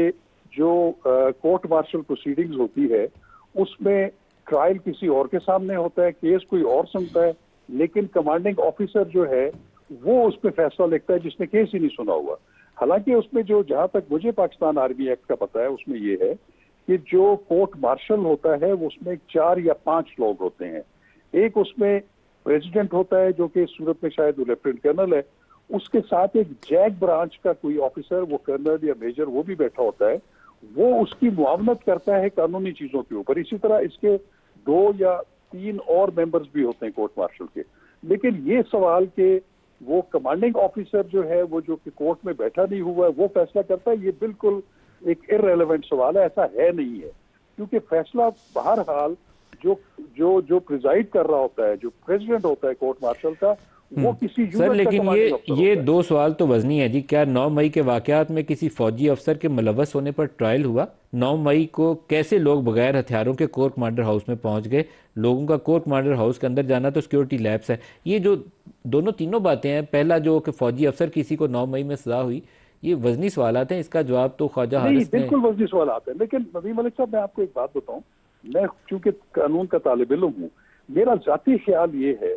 G: जो कोर्ट मार्शल प्रोसीडिंग्स होती है उसमें ट्रायल किसी और के सामने होता है, केस कोई और सुनता है, लेकिन कमांडिंग ऑफिसर जो है वो उस पर फैसला लिखता है जिसने केस ही नहीं सुना हुआ। हालांकि उसमें जो जहां तक मुझे पाकिस्तान आर्मी एक्ट का पता है उसमें ये है कि जो कोर्ट मार्शल होता है वो उसमें 4 या 5 लोग होते हैं। एक उसमें प्रेसिडेंट होता है जो कि इस सूरत में शायद लेफ्टिनेंट कर्नल है, उसके साथ एक जैक ब्रांच का कोई ऑफिसर, वो कर्नल या मेजर, वो भी बैठा होता है, वो उसकी मुआवनत करता है कानूनी चीजों के ऊपर। इसी तरह इसके 2 या 3 और मेंबर्स भी होते हैं कोर्ट मार्शल के। लेकिन ये सवाल के वो कमांडिंग ऑफिसर जो है वो जो कि कोर्ट में बैठा नहीं हुआ है वो फैसला करता है, ये बिल्कुल एक इररेलेवेंट सवाल है। ऐसा है नहीं है, क्योंकि फैसला बहरहाल जो प्रिजाइड कर रहा होता है, जो प्रेसिडेंट होता है कोर्ट मार्शल का, वो किसी
A: सर लेकिन ये 2 सवाल तो वजनी है जी। क्या 9 मई के वाकयात में किसी फौजी अफसर के मुलव्वस होने पर ट्रायल हुआ? 9 मई को कैसे लोग बगैर हथियारों के कोर कमांडर हाउस में पहुंच गए? लोगों का कोर कमांडर हाउस के अंदर जाना तो सिक्योरिटी लैब्स है। ये जो तीनों बातें हैं, पहला जो कि फौजी अफसर किसी को 9 मई में सजा हुई, ये वजनी सवालात हैं। इसका जवाब तो ख्वाजा हारिस ने
G: बिल्कुल वजनी सवालात हैं। लेकिन नदीम मलिक साहब, मैं आपको एक बात बताऊं, मैं चूंकि कानून का तालिब इल्म हूं, मेरा जाती ख्याल ये है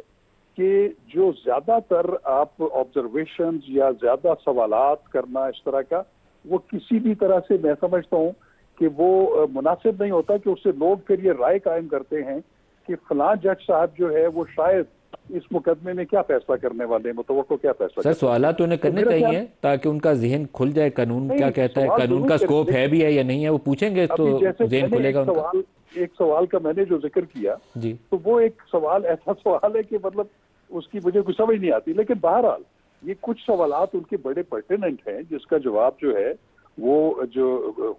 G: कि जो ज्यादातर आप ऑब्जर्वेशंस या ज्यादा सवालात करना इस तरह का, वो किसी भी तरह से मैं समझता हूं कि वो मुनासिब नहीं होता, कि उससे लोग फिर ये राय कायम करते हैं कि फलां जज साहब जो है वो शायद इस मुकदमे में क्या फैसला करने वाले हैं, मुतवक्को क्या फैसला।
A: सर सवालात तो उन्हें करने चाहिए ताकि उनका जहन खुल जाए, कानून क्या कहता है, कानून का स्कोप है भी है या नहीं है, वो पूछेंगे तो जहन खुलेगा उनका।
G: एक सवाल का मैंने जो जिक्र किया जी, तो वो एक सवाल ऐसा सवाल है कि मतलब उसकी मुझे कुछ समझ नहीं आती। लेकिन बहरहाल ये कुछ सवालात उनके बड़े पर्टिनेंट हैं जिसका जवाब जो है वो जो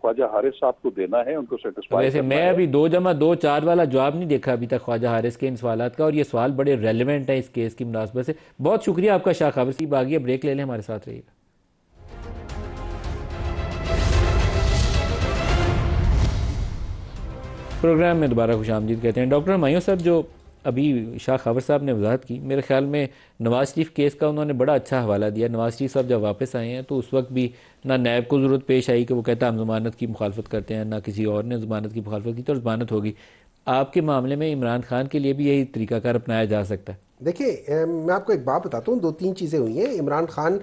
G: ख्वाजा हारिस साहब को देना है, उनको सेटिस्फाई।
A: वैसे मैं अभी 2+2=4 वाला जवाब नहीं देखा अभी तक ख्वाजा हारिस के इन सवालात का, और ये सवाल बड़े रेलिवेंट है इस केस की मुनासबत से। बहुत शुक्रिया आपका शाह खावर साहब। आगे ब्रेक ले लें, हमारे साथ रहिएगा। प्रोग्राम में दोबारा खुशामदीद कहते हैं। डॉक्टर हुमायूं साहब, जो अभी शाह खावर साहब ने वजाहत की, मेरे ख्याल में नवाज शरीफ केस का उन्होंने बड़ा अच्छा हवाला दिया। नवाज शरीफ साहब जब वापस आए हैं तो उस वक्त भी ना नैब को ज़रूरत पेश आई कि वो कहता हम ज़मानत की मुखालफत करते हैं, ना किसी और ने ज़मानत की मुखालफत की, तो ज़मानत होगी। आपके मामले में इमरान खान के लिए भी यही तरीकाकार अपनाया जा सकता है?
F: देखिए मैं आपको एक बात बताता हूँ, 2-3 चीज़ें हुई हैं। इमरान खान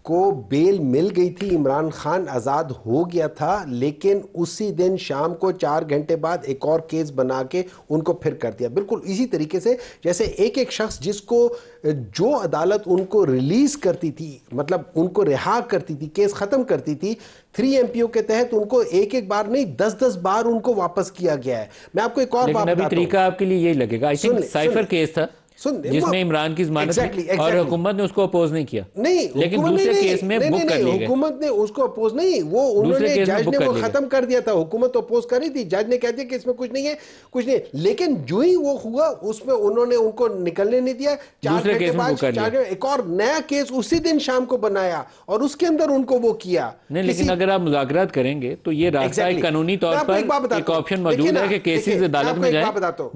F: को बेल मिल गई थी, इमरान खान आज़ाद हो गया था, लेकिन उसी दिन शाम को 4 घंटे बाद एक और केस बना के उनको फिर कर दिया। बिल्कुल इसी तरीके से जैसे एक एक शख्स जिसको जो अदालत उनको रिलीज़ करती थी, मतलब उनको रिहा करती थी, केस ख़त्म करती थी, 3 MPO के तहत उनको एक एक बार नहीं 10-10 बार उनको वापस किया गया है। मैं आपको एक और बात बताता हूं।
A: तरीका आपके लिए यही लगेगा, आई थिंक साइफर केस था जिसमें इमरान की जमानत और हुकूमत ने उसको अपोज नहीं किया,
F: नहीं,
A: लेकिन दूसरे केस में बुक कर लिया गया।
F: हुकूमत ने उसको अपोज नहीं, वो उन्होंने जज ने वो खत्म कर दिया था। हुकूमत तो अपोज कर रही थी, जज ने कह दिया कि इसमें कुछ नहीं है, कुछ नहीं। लेकिन जो ही वो हुआ उसमें उन्होंने उनको निकलने नहीं दिया। 4 घंटे बाद एक और नया केस उसी दिन शाम को बनाया और उसके अंदर उनको वो किया।
A: नहीं, लेकिन अगर आप मुज़ाकरात करेंगे तो ये रास्ता कानूनी तौर पर एक ऑप्शन मौजूद है कि केसेस अदालत में जाए,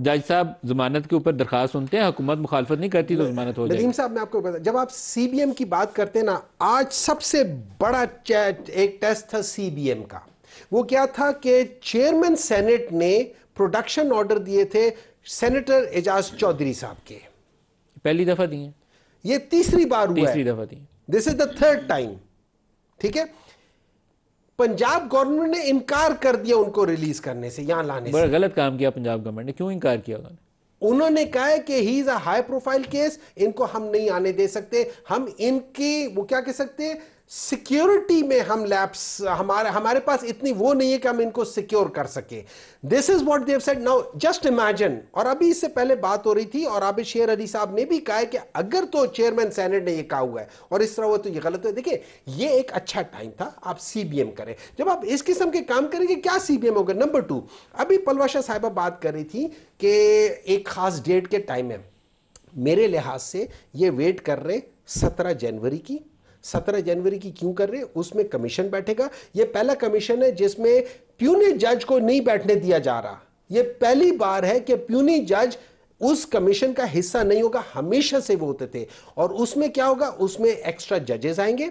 A: जज साहब जमानत के ऊपर दरखास्त सुनते हैं, हुकूमत मुखालफत नहीं करती तो जमानत हो जाएगी।
F: नदीम साहब मैं आपको बता, जब आप CBM की बात करते हैं ना, आज सबसे बड़ा एक टेस्ट था CBM का। वो क्या था कि चेयरमैन सेनेट ने प्रोडक्शन ऑर्डर दिए थे सेनेटर एजाज चौधरी साहब के।
A: पहली दफा दिए,
F: ये तीसरी बार हुआ है,
A: तीसरी दफा दिए,
F: this is the 3rd time. ठीक है, पंजाब गवर्नमेंट ने इनकार कर दिया उनको रिलीज करने से, यहां लाने से।
A: बड़ा गलत काम किया पंजाब गवर्नमेंट ने। क्यों इनकार किया उन्होंने?
F: उन्होंने कहा है कि he is a high profile case, इनको हम नहीं आने दे सकते, हम इनकी वो क्या कह सकते हैं सिक्योरिटी में हम लैप्स, हमारे पास इतनी वो नहीं है कि हम इनको सिक्योर कर सके। This is what they have said. Now just imagine, और अभी इससे पहले बात हो रही थी और आबिद शेर अली साहब ने भी कहा है कि अगर तो चेयरमैन सेनेट ने ये कहा हुआ है और इस तरह हुआ तो ये गलत है। देखिए ये एक अच्छा टाइम था, आप CBM करें। जब आप इस किस्म के काम करेंगे क्या CBM होगा? नंबर 2, अभी पलवाशा साहिबा बात कर रही थी कि एक खास डेट के टाइम है। मेरे लिहाज से ये वेट कर रहे 17 जनवरी की। 17 जनवरी की क्यों कर रहे हैं? उसमें कमीशन बैठेगा। ये पहला कमीशन है जिसमें प्यूनी जज को नहीं बैठने दिया जा रहा। ये पहली बार है कि प्यूनी जज उस कमीशन का हिस्सा नहीं होगा, हमेशा से वो होते थे। और उसमें क्या होगा? उसमें एक्स्ट्रा जजेस आएंगे।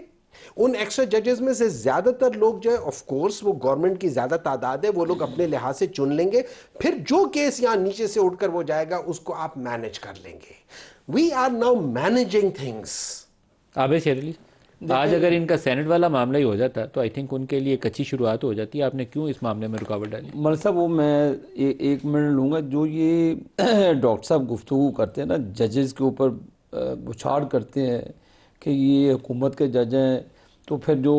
F: उन एक्स्ट्रा जजेस में से ज्यादातर लोग जो है, ऑफ कोर्स वो गवर्नमेंट की ज्यादा तादाद है, वो लोग अपने लिहाज से चुन लेंगे। फिर जो केस यहां नीचे से उठकर वो जाएगा उसको आप मैनेज कर लेंगे। We are now managing things.
A: Abid Sher Ali, आज अगर इनका सेनेट वाला मामला ही हो जाता तो आई थिंक उनके लिए एक अच्छी शुरुआत हो जाती है। आपने क्यों इस मामले में रुकावट डाली?
D: मल साहब वो मैं एक मिनट लूँगा। जो ये डॉक्टर साहब गुफ्तगू करते हैं ना, जजेस के ऊपर बुछाड़ करते हैं कि ये हुकूमत के जज हैं, तो फिर जो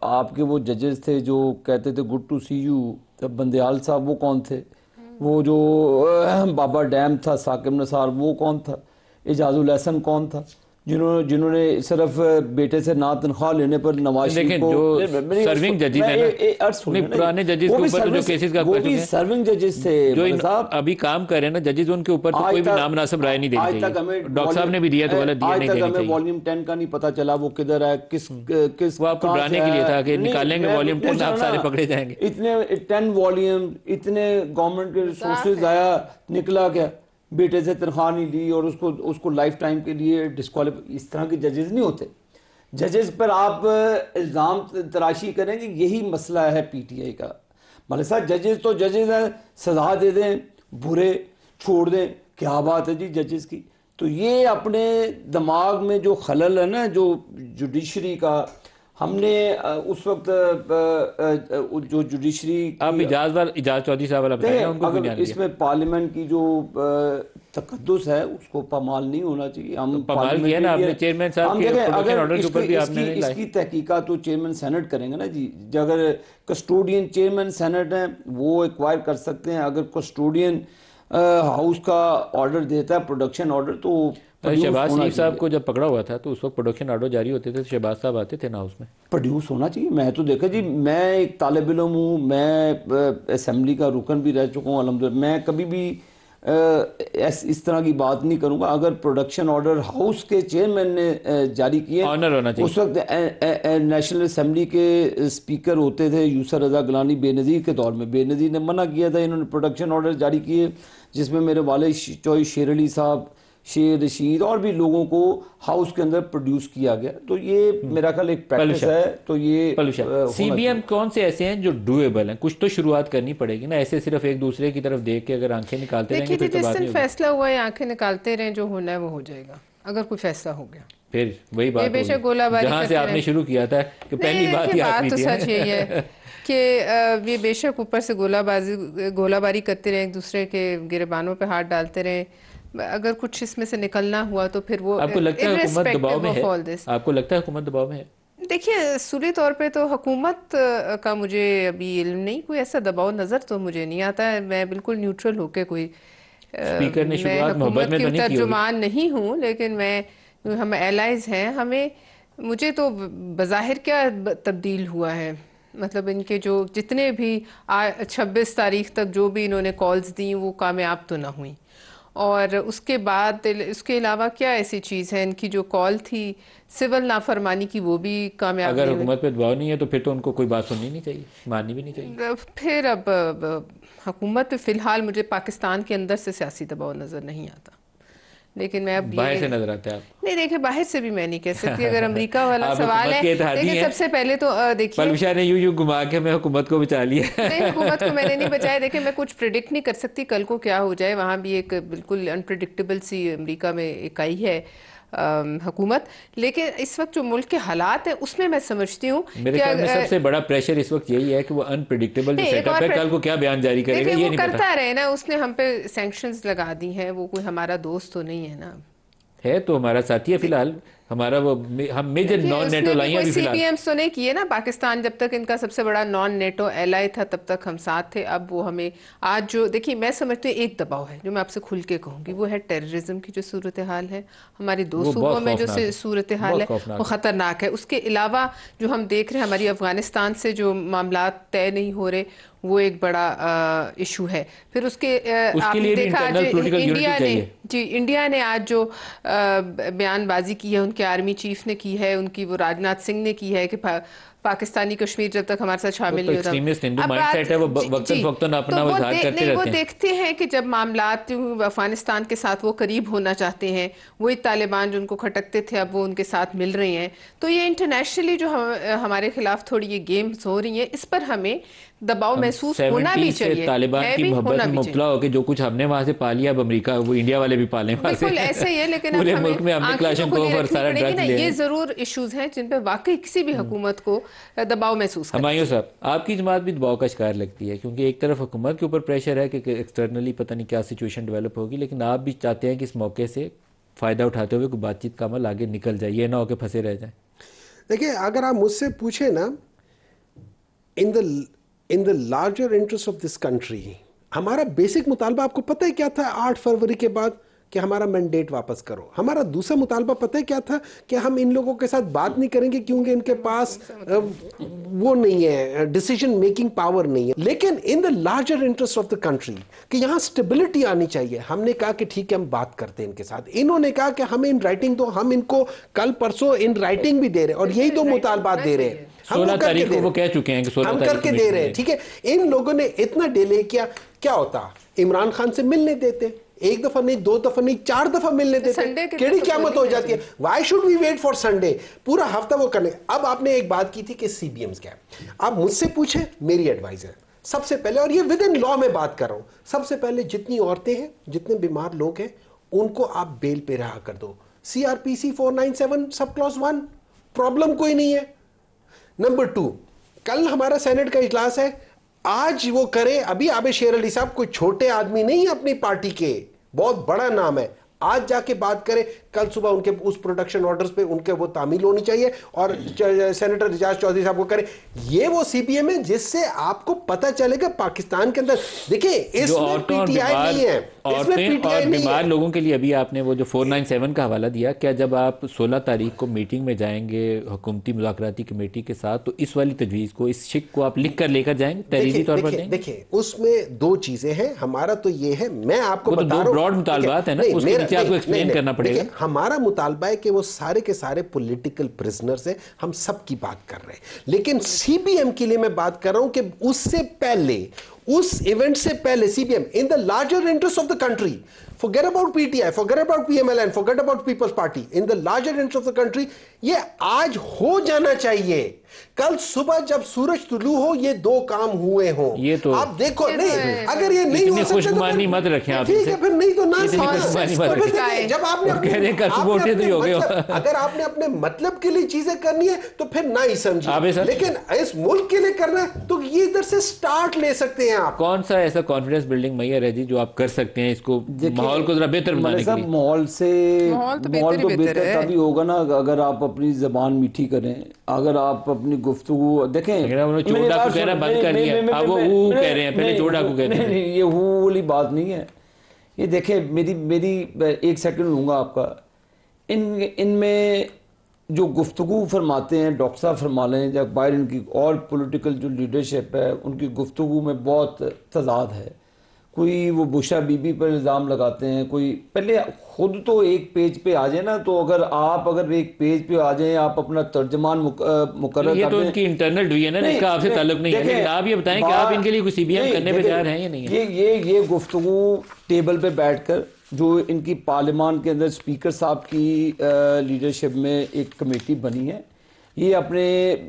D: आपके वो जजेस थे जो कहते थे गुड टू सी यू, तब बंदयाल साहब वो कौन थे? वो जो बाबा डैम था, साकिब निसार वो कौन था? एजाजुल हसन कौन था? जिन्होंने सिर्फ बेटे से ना तनख्वाह लेने पर नवाज शरीफ को,
A: जो सर्विंग जजेस हैं ना, पुराने जजेस के ऊपर जो केसेस का
D: वो भी सर्विंग जजेस थे,
A: जो अभी काम कर रहे हैं ना जजेस, उनके ऊपर तो कोई भी नामनासिब राय नहीं देनी चाहिए। डॉक्टर साहब ने भी दिया तो गलत दिया नहीं देनी चाहिए।
D: वॉल्यूम 10 का नहीं पता चला वो किधर है, किस
A: वो आपको डराने के लिए था कि निकालेंगे वॉल्यूम 10 आप सारे पकड़े जाएंगे।
D: इतने 10 वॉल्यूम, इतने गवर्नमेंट के रिसोर्सेज आया, निकला क्या? बेटे से तनख्वाह नहीं ली और उसको लाइफ टाइम के लिए डिस्क्वालीफाई। इस तरह के जजेस नहीं होते। जजेस पर आप इल्ज़ाम तराशी करेंगे, यही मसला है PTI का। मतलब साहब जजेस तो जजेस हैं, सजा दे दें, बुरे छोड़ दें, क्या बात है जी जजेस की। तो ये अपने दिमाग में जो खलल है ना, जो जुडिशरी का, हमने उस वक्त जो जुडिशरी,
A: आप इजाज चौधरी साहब वाला बताएं, उनको क्यों नहीं दिया?
D: इसमें पार्लियामेंट की जो तकद्दुस है उसको पामाल नहीं होना चाहिए। हम
A: पामाल किया ना आपने चेयरमैन साहब के प्रोटेक्शन ऑर्डर के ऊपर भी आपने नहीं लाई।
D: इसकी तहकीकात तो चेयरमैन सेनेट करेंगे ना जी। अगर कस्टोडियन चेयरमैन सेनेट है वो एक्वायर कर सकते हैं। अगर कस्टोडियन हाउस का ऑर्डर देता है, प्रोडक्शन ऑर्डर, तो
A: शहबाज शरीफ साहब को जब पकड़ा हुआ था तो उस वक्त प्रोडक्शन ऑर्डर जारी होते थे, शहबाज साहब आते थे ना, उसमें
D: प्रोड्यूस होना चाहिए। मैं तो देखा जी, मैं एक तालिब इल्म हूँ, मैं असेंबली का रुकन भी रह चुका हूँ अल्हम्दुलिल्लाह। मैं कभी भी इस तरह की बात नहीं करूँगा। अगर प्रोडक्शन ऑर्डर हाउस के चेयरमैन ने जारी किए,
A: ऑनर होना चाहिए।
D: उस वक्त नेशनल असेंबली के स्पीकर होते थे यूसर रजा गिलानी, बेनज़ीर के दौर में बेनज़ीर ने मना किया था, इन्होंने प्रोडक्शन ऑर्डर जारी किए जिसमें मेरे वाले चौधरी शेर अली साहब शेर रशीद और भी लोगों को हाउस के अंदर प्रोड्यूस किया गया। तो ये मेरा ख्याल एक प्रैक्टिस है। तो ये
A: सीबीएम कौन से ऐसे हैं जो डूएबल हैं? कुछ तो शुरुआत करनी पड़ेगी ना, ऐसे सिर्फ एक दूसरे की तरफ देख के अगर आंखें निकालते रहेंगे फिर तो बात नहीं होगी।
E: फैसला हुआ है, आंखें निकालते रहें, जो होना है वो हो जाएगा। अगर कोई फैसला हो गया
A: फिर वही बात
E: बेशक गोलाबारी
A: जहां से आपने शुरू किया था कि पहली बात ही आती
E: तो
A: थी।
E: सच यही है कि ये बेशक ऊपर से गोलाबारी करते रहे, एक दूसरे के गिरबानों पे हाथ डालते रहे, अगर कुछ इसमें से निकलना हुआ तो फिर वो
A: आपको लगता है हुकूमत दबाव में है? आपको लगता है हुकूमत दबाव में है?
E: देखिए सूली तौर पे तो हुकूमत का मुझे अभी इल्म नहीं, कोई ऐसा दबाव नज़र तो मुझे नहीं आता है। मैं बिल्कुल न्यूट्रल होके कोई
A: स्पीकर ने शुरुआत मोहब्बत में तो नहीं की
E: तर्जुमान नहीं हूँ, लेकिन हम एलाइज हैं, मुझे तो बज़ाहिर क्या तब्दील हुआ है, मतलब इनके जो जितने भी 26 तारीख तक जो भी इन्होंने कॉल्स दी वो कामयाब तो ना हुई, और उसके बाद उसके अलावा क्या ऐसी चीज़ है, इनकी जो कॉल थी सिविल नाफरमानी की वो भी कामयाब
A: अगर हुकूमत पे दबाव नहीं है तो फिर तो उनको कोई बात सुननी नहीं चाहिए, माननी भी नहीं चाहिए।
E: फिर अब हुकूमत पे फ़िलहाल मुझे पाकिस्तान के अंदर से सियासी दबाव नज़र नहीं आता, लेकिन मैं अब
A: बाहर से नजर आता है आप?
E: नहीं, देखिए बाहर से भी मैं नहीं कह सकती। अगर अमेरिका वाला सवाल है, देखिए सबसे पहले तो देखिए
A: पलविशा ने यूं घुमा के मैं हुकूमत को बचा लिया।
E: नहीं, हुकूमत को मैंने नहीं बचाया। देखिए मैं कुछ प्रिडिक्ट नहीं कर सकती कल को क्या हो जाए, वहाँ भी एक बिल्कुल अनप्रिडिक्टेबल सी अमेरिका में एक आई है हुकूमत, लेकिन इस वक्त जो मुल्क के हालात हैं उसमें मैं समझती हूँ
A: मेरे ख्याल में सबसे बड़ा प्रेशर इस वक्त यही है कि वो अनप्रिडिक्टेबल जो सेटअप है कल को क्या बयान जारी करेगा ये नहीं पता।
E: करता रहे ना, उसने हम पे सैंक्शंस लगा दी हैं, वो कोई हमारा दोस्त तो नहीं है ना,
A: है तो हमारा साथी है फिलहाल, हमारा वो हम मेजर नॉन नेटो लाइयां भी फिलहाल
E: सीपीएम तो नहीं किए ना। पाकिस्तान जब तक इनका सबसे बड़ा नॉन नेटो एलाई था तब तक हम साथ थे। अब वो हमें आज जो देखिए मैं समझती हूँ एक दबाव है जो मैं आपसे खुल के कहूँगी, वो है टेररिज्म की जो सूरत हाल है, हमारी दो सूबों में जो सूरत हाल है वो ख़तरनाक है। उसके अलावा जो हम देख रहे हैं हमारी अफगानिस्तान से जो मामला तय नहीं हो रहे वो एक बड़ा इशू है। फिर आपने देखा आज इंडिया ने आज जो बयानबाजी की है उनके आर्मी चीफ ने की है, उनकी वो राजनाथ सिंह ने की है कि पाकिस्तानी कश्मीर जब तक हमारे साथ शामिल नहीं होता, वो देखते हैं कि जब मामलात अफगानिस्तान के साथ वो करीब होना चाहते हैं, वही तालिबान जो उनको खटकते थे अब वो उनके साथ मिल रहे हैं, तो ये इंटरनेशनली जो हमारे खिलाफ थोड़ी ये गेम्स हो रही हैं, इस पर हमें दबाव महसूस होना भी चाहिए।
A: तालिबान की मोहब्बत में मुब्तला होकर जो कुछ हमने वहां से पा लिया अब अमेरिका वो इंडिया वाले भी पालें वहां से,
E: बिल्कुल ऐसे ही है। लेकिन
A: पूरे मुल्क में हमने क्लाशनकोव और सारा ड्रग्स लिया।
E: ये जरूर इश्यूज हैं जिन पे वाकई किसी भी हुकूमत को दबाव महसूस करना।
A: हुमायूं साहब, आपकी जमात भी दबाव का शिकार लगती है क्योंकि एक तरफ हुकूमत के ऊपर प्रेशर है कि एक्सटर्नली पता नहीं क्या सिचुएशन डेवलप होगी, लेकिन आप भी चाहते हैं कि इस मौके से फ़ायदा उठाते हुए कोई बातचीत का अमल आगे निकल जाए, ये ना हो कि फंसे रह जाए।
F: देखिए अगर आप मुझसे पूछे ना, in the larger interest of this country, हमारा बेसिक मुतालबा आपको पता है क्या था 8 फरवरी के बाद? कि हमारा मैंडेट वापस करो। हमारा दूसरा मुतालबा पता है क्या था? कि हम इन लोगों के साथ बात नहीं करेंगे क्योंकि इनके पास वो नहीं है, डिसीजन मेकिंग पावर नहीं है। लेकिन in the larger interest of the country कि यहाँ स्टेबिलिटी आनी चाहिए, हमने कहा कि ठीक है हम बात करते हैं इनके साथ। इन्होंने कहा कि हमें इन राइटिंग दो, हम इनको कल परसों इन राइटिंग भी दे रहे हैं और यही दो मुतालबात दे रहे हैं।
A: 16 तारीख को वो कह चुके हैं कि 16
F: हम करके दे रहे हैं, ठीक है। इन लोगों ने इतना डिले किया, क्या होता? इमरान खान से मिलने देते, एक दफा नहीं, 2 दफा नहीं, 4 दफा मिलने देते, केड़ी क़यामत हो जाती है। Why should we wait for Sunday? पूरा हफ्ता वो करने। अब आपने एक बात की थी कि सीबीएम्स क्या है, आप मुझसे पूछे, मेरी एडवाइस है सबसे पहले, और ये विद इन लॉ में बात कर रहा हूं, सबसे पहले जितनी औरतें हैं, जितने बीमार लोग हैं, उनको आप बेल पे रहा कर दो। CRPC 497 सब क्लॉज 1, प्रॉब्लम कोई नहीं है। नंबर 2, कल हमारा सेनेट का इजलास है, आज वो करे। अभी आबे शेर अली साहब कोई छोटे आदमी नहीं है, अपनी पार्टी के बहुत बड़ा नाम है, आज जाके बात करें, कल सुबह उनके उस प्रोडक्शन ऑर्डर्स पे उनके वो तामील होनी चाहिए और सेनेटर रिजाज चौधरी साहब को करें। ये वो सीपीएम है जिससे आपको पता चलेगा पाकिस्तान के अंदर। देखिए इसमें पीटीआई नहीं है, इसमें पीटीआई नहीं है।
A: बीमार लोगों के लिए अभी आपने वो जो 497 का हवाला दिया, क्या जब आप 16 तारीख को मीटिंग में जाएंगे हुकूमती मुज़ाकराती कमेटी के साथ, तो इस वाली तजवीज़ को, इस शिक को आप लिख कर लेकर जाएंगे, तहरीरी तौर पर देंगे?
F: देखिए उसमें 2 चीजें हैं। हमारा तो ये है, मैं आपको बता रहा हूं,
A: ब्रॉड मुतालबात है ना, उसके नीचे आपको एक्सप्लेन करना पड़ेगा।
F: हमारा मुतालबा है कि वो सारे के सारे पॉलिटिकल प्रिजनर्स हैं, हम सब की बात कर रहे हैं, लेकिन सीबीएम के लिए मैं बात कर रहा हूं कि उससे पहले उस इवेंट से पहले CPM in the larger interest of the country, forget about PTI, forget about PMLN, forget about People's Party, in the larger interest of the country, ये आज हो जाना चाहिए। कल सुबह जब सूरज तुलू हो ये दो काम हुए हो।
A: ये तो
F: आप देखो नहीं, अगर ये नहीं हो सकता
A: खुशगुमानी मत रखें आप,
F: ठीक है फिर नहीं तो ना
A: जब आपने
F: अगर आपने अपने मतलब के लिए चीजें करनी है तो फिर ना ही समझिए, लेकिन इस मुल्क के लिए करना है तो ये इधर से स्टार्ट ले सकते हैं आप।
A: कौन सा ऐसा कॉन्फिडेंस बिल्डिंग मैयर है जी जो आप कर सकते हैं इसको माहौल को जरा बेहतर बनाने के लिए?
D: माहौल तो बेहतर तभी होगा ना अगर आप अपनी जबान मीठी करें, अगर आप अपनी गुफ्तगू देखें।
A: चोर डाकू कहना बंद कर दिया, अब वो कह रहे हैं, पहले चोर डाकू कहते थे।
D: नहीं, ये वाली बात नहीं है। ये देखें मेरी एक सेकंड लूंगा आपका। इनमें जो गुफ्तगू फरमाते हैं डॉक्टर साहब फरमा लें या बाहर इनकी और पॉलिटिकल जो लीडरशिप है उनकी गुफ्तगू में बहुत तजाद है। कोई वो बुशा बीबी पर इल्ज़ाम लगाते हैं, कोई पहले खुद तो एक पेज पे आ जाए ना, तो अगर एक पेज पे आ जाए आप अपना तर्जमान मुकर्रर
A: ये तो उनकी इंटरनल डिवीजन है, इसका आपसे ताल्लुक नहीं है। लेकिन आप ये बताएं कि आप इनके लिए कोई सीबीएम करने पे तैयार हैं या नहीं है?
D: ये गुफ्तगू टेबल पे बैठकर जो इनकी पार्लियामान के अंदर स्पीकर साहब की लीडरशिप में एक कमेटी बनी है, ये अपने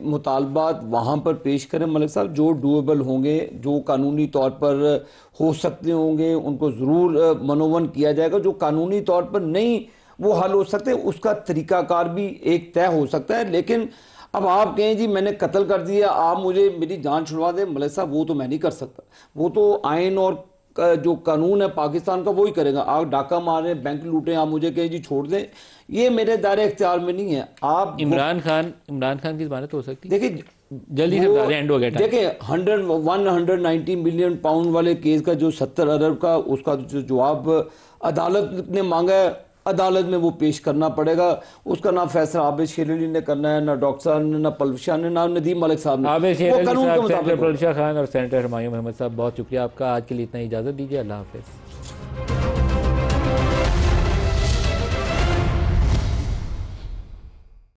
D: मुतालबात वहाँ पर पेश करें मलिक साहब, जो डूएबल होंगे, जो कानूनी तौर पर हो सकते होंगे उनको ज़रूर मनोवन किया जाएगा। जो कानूनी तौर पर नहीं वो हल हो सकते उसका तरीकाकार भी एक तय हो सकता है। लेकिन अब आप कहें जी मैंने कत्ल कर दिया, आप मुझे मेरी जान छुड़वा दें, मलिक साहब वो तो मैं नहीं कर सकता। वो तो आइन और जो कानून है पाकिस्तान का वही करेगा। आप डाका मारें, बैंक लूटें, आप मुझे कहें जी छोड़ दें, ये मेरे दायरे इख्तियार में नहीं है। आप
A: इमरान खान की ज़मानत हो सकती है?
D: देखिए
A: जल्दी से एंड हो गया।
D: देखिए 190 मिलियन पाउंड वाले केस का जो 70 अरब का उसका जो जवाब अदालत ने मांगा है, अदालत में वो पेश करना पड़ेगा। उसका ना फैसला आबिद शेर अली ने करना है, ना डॉक्टर साहब ने, ना पलवशाह ने, ना नदीम मलिक साहब ने।
A: आबिद शेर अली साहब, सेनेटर पलवशाह खान और सेनेटर हुमायूं अहमद साहब, बहुत शुक्रिया आपका। आज के लिए इतना इजाज़त दीजिए। अल्लाह हाफ़िज़।